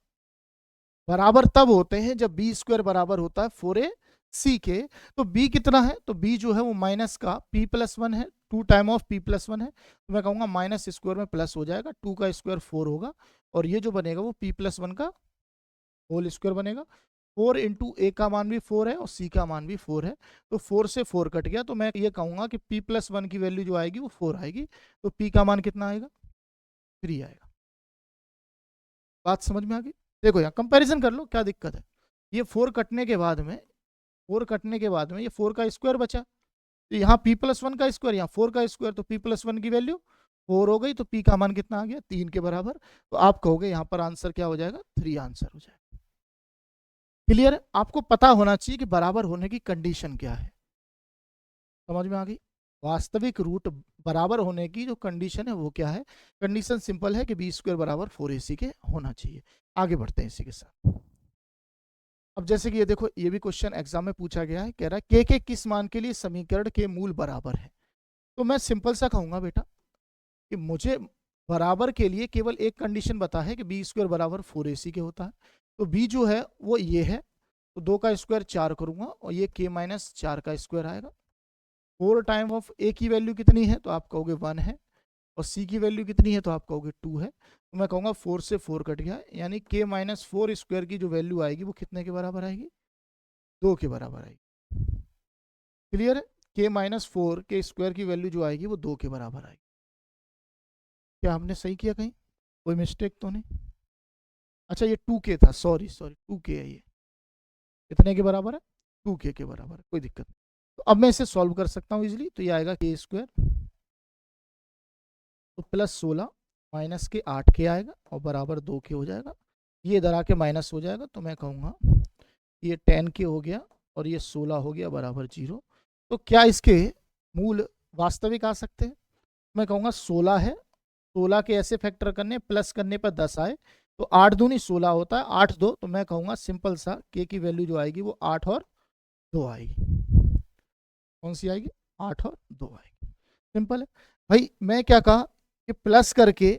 बराबर तब होते हैं जब बी स्क्वायर बराबर होता है 4ac के। तो b कितना है? तो b जो है वो माइनस का p प्लस 1 है, 2 टाइम ऑफ p प्लस 1 है। तो मैं कहूँगा माइनस स्क्वायर में प्लस हो जाएगा, 2 का स्क्वायर 4 होगा, और ये जो बनेगा वो p प्लस 1 का होल स्क्वायर बनेगा। 4 इंटू ए का मान भी 4 है और सी का मान भी 4 है, तो 4 से 4 कट गया। तो मैं ये कहूँगा कि p प्लस 1 की वैल्यू जो आएगी वो 4 आएगी। तो p का मान कितना आएगा? 3 आएगा। बात समझ में आ गई? देखो यहाँ कंपैरिजन कर लो, क्या दिक्कत है। ये 4 कटने के बाद में, 4 कटने के बाद में ये 4 का स्क्वायर बचा, तो यहाँ p प्लस 1 का स्क्वायर, यहाँ 4 का स्क्वायर, तो p प्लस 1 की वैल्यू 4 हो गई। तो p का मान कितना आ गया? 3 के बराबर। तो आप कहोगे यहाँ पर आंसर क्या हो जाएगा? 3 आंसर हो जाएगा। क्लियर है? आपको पता होना चाहिए कि बराबर होने की कंडीशन क्या है। समझ में आ गई? वास्तविक रूट बराबर होने की जो कंडीशन है वो क्या है? कंडीशन सिंपल है कि बी स्क्वायर बराबर 4ac के होना चाहिए। आगे बढ़ते हैं इसी के साथ। अब जैसे कि ये देखो, ये भी क्वेश्चन एग्जाम में पूछा गया है, कह रहा है के किस मान के लिए समीकरण के मूल बराबर है। तो मैं सिंपल सा कहूंगा बेटा कि मुझे बराबर के लिए केवल एक कंडीशन बता है कि बी स्क्वायर बराबर 4ac के होता है। तो बी जो है वो ये है, तो 2 का स्क्वायर 4 करूंगा और ये k माइनस 4 का स्क्वायर आएगा। 4 टाइम ऑफ ए की वैल्यू कितनी है? तो आप कहोगे 1 है, और सी की वैल्यू कितनी है? तो आप कहोगे 2 है। तो मैं कहूँगा 4 से 4 कट गया, यानी k माइनस 4 स्क्वायर की जो वैल्यू आएगी वो कितने के बराबर आएगी? 2 के बराबर आएगी। क्लियर है? k माइनस 4 के स्क्वायर की वैल्यू जो आएगी वो 2 के बराबर आएगी। क्या हमने सही किया? कहीं कोई मिस्टेक तो नहीं? अच्छा ये 2k था, सॉरी 2k है। ये कितने के बराबर है? 2k के बराबर है, कोई दिक्कत नहीं। तो अब मैं इसे सॉल्व कर सकता हूँ इजिली। तो ये आएगा k स्क्वायर तो प्लस 16 माइनस के 8k आएगा और बराबर 2k हो जाएगा। ये इधर आके माइनस हो जाएगा, तो मैं कहूँगा ये 10k हो गया और ये 16 हो गया बराबर 0। तो क्या इसके मूल वास्तविक आ सकते हैं? मैं कहूँगा 16 है, 16 के ऐसे फैक्टर करने प्लस करने पर 10 आए, तो 8 दूनी 16 होता है, 8 2। तो मैं कहूँगा सिंपल सा k की वैल्यू जो आएगी वो 8 और 2 आएगी। कौन सी आएगी? 8 और 2 आएगी। सिंपल है भाई। मैं क्या कहा कि प्लस करके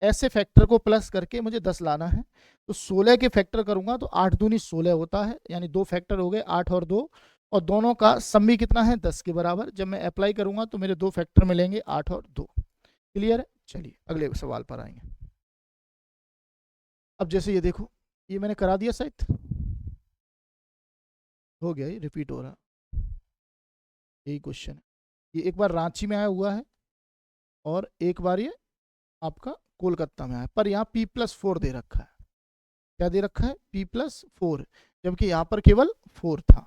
ऐसे फैक्टर को प्लस करके मुझे 10 लाना है, तो 16 के फैक्टर करूंगा तो 8 दूनी 16 होता है, यानी 2 फैक्टर हो गए 8 और 2, और दोनों का सम भी कितना है? 10 के बराबर। जब मैं अप्लाई करूंगा तो मेरे 2 फैक्टर मिलेंगे 8 और 2। क्लियर है? चलिए अगले सवाल पर आएंगे। अब जैसे ये देखो, ये मैंने करा दिया शायद, हो गया, ये रिपीट हो रहा, यही क्वेश्चन है। ये एक बार रांची में आया हुआ है और एक बार ये आपका कोलकाता में आया, पर यहाँ p प्लस 4 दे रखा है। क्या दे रखा है? p प्लस 4, जबकि यहाँ पर केवल 4 था।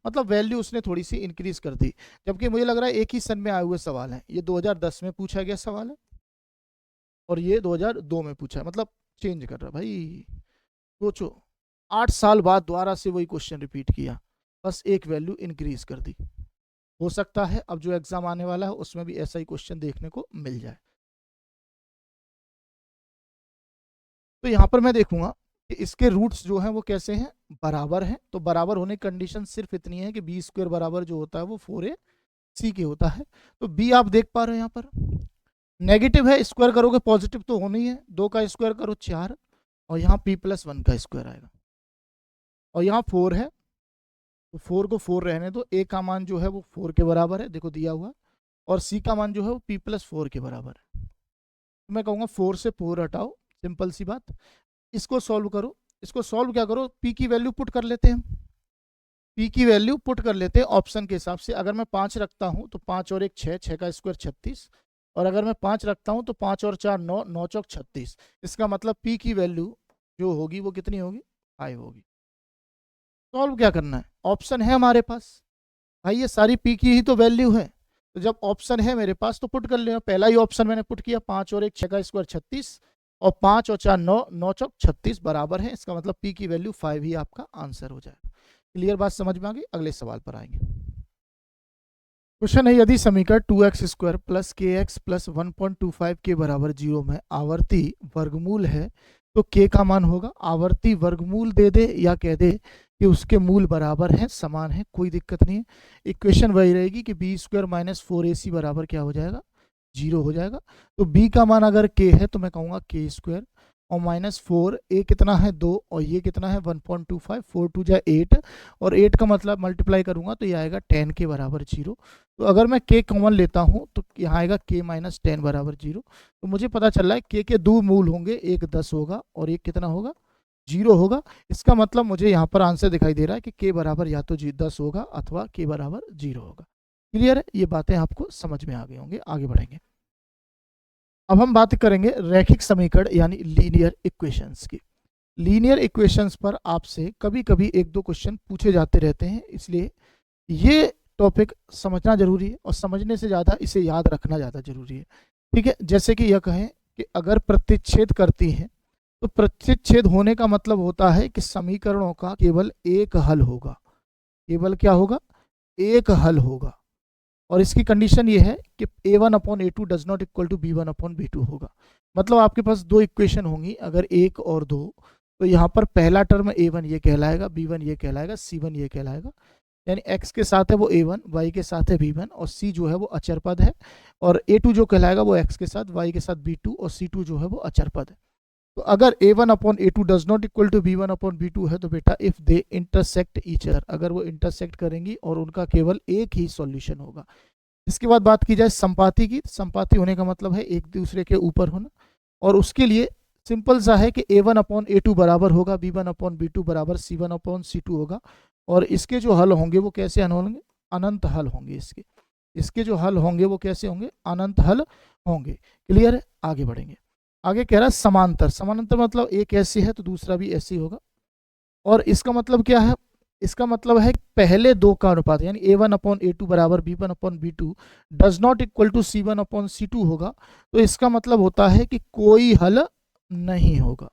मतलब वैल्यू उसने थोड़ी सी इंक्रीज कर दी। जबकि मुझे लग रहा है एक ही सन में आए हुए सवाल है। ये 2010 में पूछा गया सवाल है और ये 2002 में पूछा है, मतलब चेंज कर रहा भाई। सोचो, 8 साल बाद दोबारा से वही क्वेश्चन रिपीट किया, बस एक वैल्यू इंक्रीज कर दी। हो सकता है अब जो एग्जाम आने वाला है उसमें भी ऐसा ही क्वेश्चन देखने को मिल जाए। तो यहाँ पर मैं देखूंगा कि इसके रूट्स जो हैं वो कैसे हैं? बराबर हैं। तो बराबर होने की कंडीशन सिर्फ इतनी है कि बी स्क्वायर बराबर जो होता है वो 4ac के होता है। तो बी आप देख पा रहे हो यहाँ पर नेगेटिव है, स्क्वायर करोगे पॉजिटिव तो होना ही है। 2 का स्क्वायर करो 4, और यहाँ p प्लस 1 का स्क्वायर आएगा, और यहाँ 4 है तो 4 को 4 रहने दो। a का मान जो है वो 4 के बराबर है, देखो दिया हुआ, और c का मान जो है वो p प्लस 4 के बराबर है। तो मैं कहूँगा 4 से 4 हटाओ, सिंपल सी बात। इसको सॉल्व करो। इसको सॉल्व क्या करो? p की वैल्यू पुट कर लेते हैं हम। p की वैल्यू पुट कर लेते हैं ऑप्शन के हिसाब से। अगर मैं 5 रखता हूँ तो 5 और 1 6, 6 का स्क्वायर 36, और अगर मैं 5 रखता हूँ तो 5 और 4 9, 9 चौक 36। इसका मतलब p की वैल्यू जो होगी वो कितनी होगी? 5 होगी। सॉल्व क्या करना है? ऑप्शन है हमारे पास भाई, ये सारी p की ही तो वैल्यू है। तो जब ऑप्शन है मेरे पास तो पुट कर लेना। पहला ही ऑप्शन मैंने पुट किया, 5 और 1 6 का स्क्वायर 36, और 5 और 4 9, 9 चौक 36 बराबर है। इसका मतलब p की वैल्यू 5 ही आपका आंसर हो जाएगा। क्लियर बात समझ में आ गई? अगले सवाल पर आएंगे। क्वेश्चन है, यदि समीकरण 2x² प्लस के एक्स प्लस 1.25 के बराबर 0 में आवर्ती वर्गमूल है तो k का मान होगा। आवर्ती वर्गमूल दे दे या कह दे कि उसके मूल बराबर हैं, समान है, कोई दिक्कत नहीं है। इक्वेशन वही रहेगी कि b² माइनस 4ac बराबर क्या हो जाएगा? 0 हो जाएगा। तो b का मान अगर k है तो मैं कहूँगा k² और माइनस 4, a कितना है 2 और ये कितना है 1.25, 4 2 जा 8 और 8 का मतलब मल्टीप्लाई करूंगा तो ये आएगा 10 के बराबर 0। तो अगर मैं k कॉमन लेता हूं तो यहाँ आएगा k माइनस 10 बराबर 0। तो मुझे पता चल रहा है k के दो मूल होंगे, एक 10 होगा और एक कितना होगा? 0 होगा। इसका मतलब मुझे यहाँ पर आंसर दिखाई दे रहा है कि k बराबर या तो 10 होगा अथवा k बराबर 0 होगा। क्लियर है? ये बातें आपको समझ में आ गई होंगे। आगे बढ़ेंगे। अब हम बात करेंगे रैखिक समीकरण यानी लीनियर इक्वेशंस की। लीनियर इक्वेशंस पर आपसे कभी कभी एक दो क्वेश्चन पूछे जाते रहते हैं, इसलिए ये टॉपिक समझना जरूरी है और समझने से ज़्यादा इसे याद रखना ज़्यादा जरूरी है। ठीक है, जैसे कि यह कहें कि अगर प्रतिच्छेद करती हैं तो प्रतिच्छेद होने का मतलब होता है कि समीकरणों का केवल एक हल होगा। केवल क्या होगा? एक हल होगा। और इसकी कंडीशन ये है कि a1/a2 does not equal to b1/b2 होगा। मतलब आपके पास दो इक्वेशन होंगी, अगर एक और दो, तो यहाँ पर पहला टर्म a1 ये कहलाएगा, b1 ये कहलाएगा, c1 ये कहलाएगा। यानी x के साथ है वो a1, y के साथ है b1 और c जो है वो अचर पद है, और a2 जो कहलाएगा वो x के साथ, y के साथ b2 और c2 जो है वो अचर पद है। तो अगर a1/a2 does not equal to b1/b2 है तो बेटा if they intersect each other, अगर वो इंटरसेक्ट करेंगी और उनका केवल एक ही सॉल्यूशन होगा। इसके बाद बात की जाए संपाति की। संपाति होने का मतलब है एक दूसरे के ऊपर होना, और उसके लिए सिंपल सा है कि a1/a2 बराबर होगा b1/b2 बराबर c1/c2 होगा। और इसके जो हल होंगे वो कैसे हल होंगे? अनंत हल होंगे। इसके जो हल होंगे वो कैसे होंगे? अनंत हल होंगे। क्लियर है? आगे बढ़ेंगे। आगे कह रहा है समांतर। समांतर मतलब एक ऐसे है तो दूसरा भी ऐसे ही होगा। और इसका मतलब क्या है? इसका मतलब है पहले दो का अनुपात, यानी a1/a2 बराबर b1/b2 does not equal to c1/c2 होगा। तो इसका मतलब होता है कि कोई हल नहीं होगा।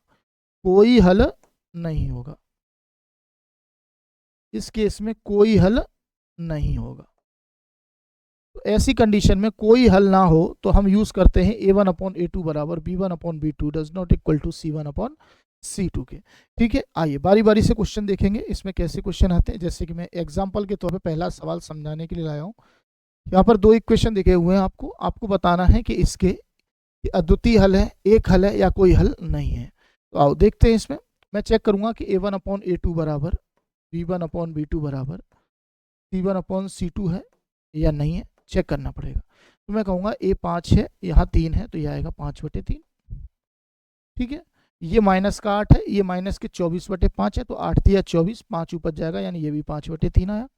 कोई हल नहीं होगा। इस केस में कोई हल नहीं होगा। तो ऐसी कंडीशन में कोई हल ना हो तो हम यूज करते हैं a1/a2 बराबर b1/b2 does not equal to c1/c2 के। ठीक है, आइए बारी बारी से क्वेश्चन देखेंगे इसमें कैसे क्वेश्चन आते हैं। जैसे कि मैं एग्जांपल के तौर पे पहला सवाल समझाने के लिए लाया हूँ। यहाँ पर दो इक्वेशन दिखे हुए हैं, आपको बताना है कि इसके अद्वितीय हल है, एक हल है या कोई हल नहीं है। तो आओ देखते हैं। इसमें मैं चेक करूंगा कि a1/a2 बराबर b1/b2 बराबर c1/c2 है या नहीं है, चेक करना पड़ेगा। तो मैं कहूँगा a 5 है, यहाँ 3 है, तो यह आएगा 5/3। ठीक है, ये माइनस का 8 है, ये माइनस के 24/5 है, तो 8 दिया 24, 5 ऊपर जाएगा, यानी ये भी 5/3 आया।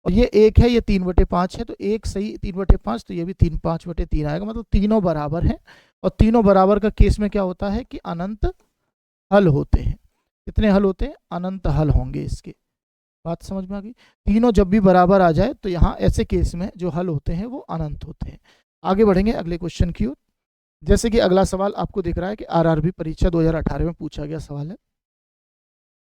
और ये 1 है, ये 3/5 है, तो 1 सही 3/5, तो ये भी 5/3 आएगा। मतलब तीनों बराबर हैं, और तीनों बराबर का केस में क्या होता है कि अनंत हल होते हैं। कितने हल होते हैं? अनंत हल होंगे इसके। बात समझ में आ गई? तीनों जब भी बराबर आ जाए तो यहाँ ऐसे केस में जो हल होते हैं वो अनंत होते हैं। आगे बढ़ेंगे अगले क्वेश्चन की ओर। जैसे कि अगला सवाल आपको दिख रहा है कि आरआरबी परीक्षा 2018 में पूछा गया सवाल है।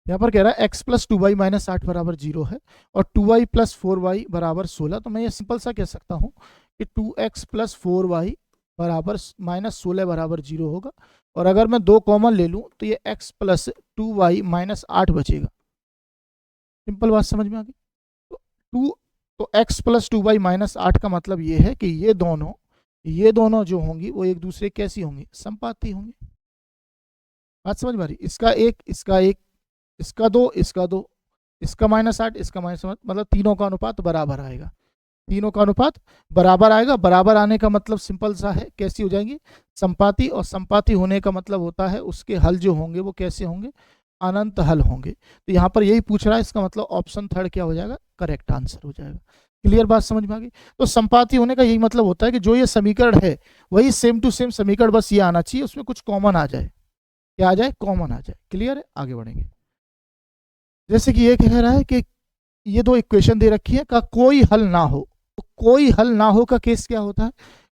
यहाँ पर कह रहा है x प्लस 2y माइनस 8 बराबर 0 है और 2y प्लस 4y बराबर 16। तो मैं ये सिंपल सा कह सकता हूँ कि 2x प्लस 4y बराबर माइनस 16 बराबर 0 होगा। और अगर मैं दो कॉमन ले लूँ तो ये x प्लस 2y माइनस 8 बचेगा। सिंपल बात समझ में आ गई? तो x प्लस 2y माइनस 8 का मतलब ये है कि ये दोनों जो होंगी वो एक दूसरे कैसी होंगी? संपाती होंगी। बात समझ में आ रही? इसका एक, इसका एक, इसका दो, इसका दो, इसका माइनस 8, इसका माइनस 8, मतलब तीनों का अनुपात बराबर आएगा। तीनों का अनुपात बराबर आएगा। बराबर आने का मतलब सिंपल सा है, कैसी हो जाएंगी? संपाती। और संपाती होने का मतलब होता है उसके हल जो होंगे वो कैसे होंगे? अनंत हल होंगे। तो यहाँ पर यही पूछ रहा है, इसका मतलब ऑप्शन थर्ड क्या हो जाएगा? करेक्ट आंसर हो जाएगा। क्लियर बात समझ में आ गई? तो संपाती होने का यही मतलब होता है कि जो ये समीकरण है वही सेम टू सेम समीकरण, बस ये आना चाहिए उसमें कुछ कॉमन आ जाए। क्या आ जाए? कॉमन आ जाए। क्लियर है? आगे बढ़ेंगे। जैसे कि ये कह रहा है कि ये दो इक्वेशन दे रखी है का कोई हल ना हो। तो कोई हल ना हो का केस क्या होता है?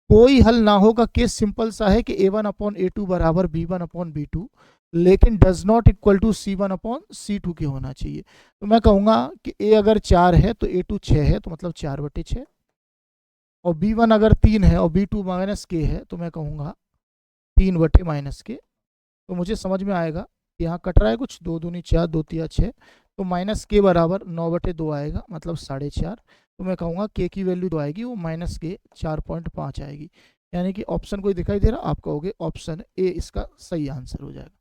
कोई हल ना हो का केस सिंपल सा है कि a1/a2 बराबर b1/b2 लेकिन does not equal to C1 upon C2 के होना चाहिए। तो मैं कहूँगा कि A अगर 4 है तो A2 6 है, तो मतलब 4/6, और B1 अगर 3 है और B2 माइनस K है तो मैं कहूँगा 3/-K। तो मुझे समझ में आएगा, यहाँ कट रहा है कुछ, 2 दूनी 4, 2 तिया 6, तो -K बराबर 9/2 आएगा, मतलब 4.5। तो मैं कहूँगा K की वैल्यू जो आएगी वो -K 4.5 आएगी। यानी कि ऑप्शन कोई दिखाई दे रहा, आप कहोगे ऑप्शन ए इसका सही आंसर हो जाएगा।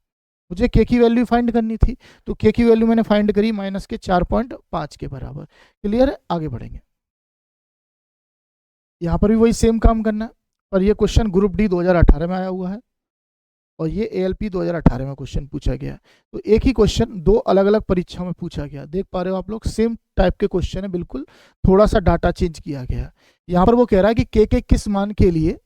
मुझे K की वैल्यू फाइंड करनी थी, तो K की वैल्यू मैंने फाइंड करी -K 4.5 के बराबर। क्लियर है, आगे बढ़ेंगे। यहाँ पर भी वही सेम काम करना है, और ये क्वेश्चन ग्रुप डी 2018 में आया हुआ है, और ये ALP 2018 में क्वेश्चन पूछा गया है। तो एक ही क्वेश्चन दो अलग अलग परीक्षाओं में पूछा गया, देख पा रहे हो आप लोग, सेम टाइप के क्वेश्चन है, बिल्कुल थोड़ा सा डाटा चेंज किया गया है। यहाँ पर वो कह रहा है कि K के किस मान के लिए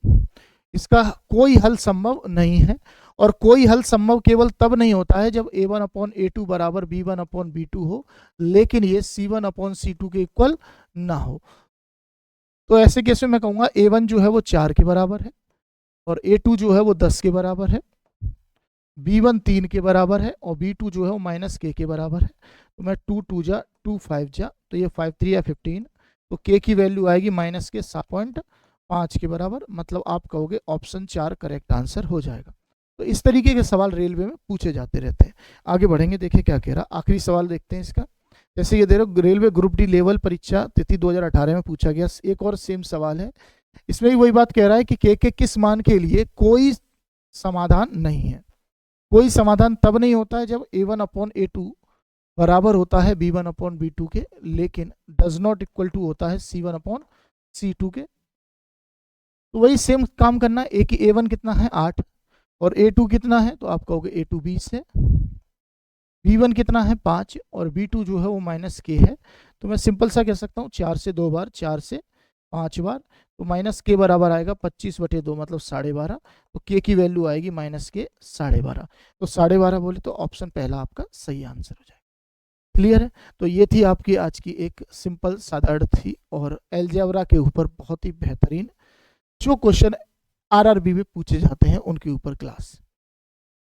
इसका कोई हल संभव नहीं है, और कोई हल संभव केवल तब नहीं होता है जब A1 अपॉन A2 बराबर B1 अपॉन B2 हो, लेकिन ये C1 अपॉन C2 के इक्वल ना हो। तो ऐसे केस में मैं कहूँगा A1 जो है वो 4 के बराबर है, और A2 जो है वो 10 के बराबर है, B1 3 के बराबर है, और B2 जो है वो -K के बराबर है। तो मैं 2 2 जा 2 5 जा, तो ये 5 3 या 15, तो K की वैल्यू आएगी -K 7.5 के बराबर, मतलब आप कहोगे ऑप्शन 4 करेक्ट आंसर हो जाएगा। तो इस तरीके के सवाल रेलवे में पूछे जाते रहते हैं। आगे बढ़ेंगे, देखिए क्या कह रहा, आखिरी सवाल देखते हैं इसका। जैसे ये देखो, रेलवे ग्रुप डी लेवल परीक्षा तिथि 2018 में पूछा गया, एक और सेम सवाल है। इसमें भी वही बात कह रहा है कि K के किस मान के लिए कोई समाधान नहीं है। कोई समाधान तब नहीं होता है जब A1 अपॉन A2 बराबर होता है B1 अपॉन B2 के, लेकिन डज नॉट इक्वल टू होता है C1 अपॉन C2 के। तो वही सेम काम करना है। A1 कितना है 8, और A2 कितना है, तो आप कहोगे A2 20 है, B1 कितना है 5, और B2 जो है वो -K है। तो मैं सिंपल सा कह सकता हूँ 4 से 2 बार, 4 से 5 बार, तो -K बराबर आएगा 25/2, मतलब 12.5। तो K की वैल्यू आएगी -K 12.5। तो 12.5 बोले तो ऑप्शन पहला आपका सही आंसर हो जाएगा। क्लियर है। तो ये थी आपकी आज की एक सिंपल साधारण थी और अलजेब्रा के ऊपर बहुत ही बेहतरीन जो क्वेश्चन RRB में पूछे जाते हैं उनके ऊपर क्लास।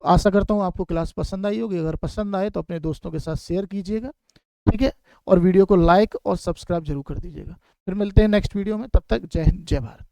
आशा करता हूँ आपको क्लास पसंद आई होगी। अगर पसंद आए तो अपने दोस्तों के साथ शेयर कीजिएगा, ठीक है, और वीडियो को लाइक और सब्सक्राइब जरूर कर दीजिएगा। फिर मिलते हैं नेक्स्ट वीडियो में, तब तक जय हिंद, जय भारत।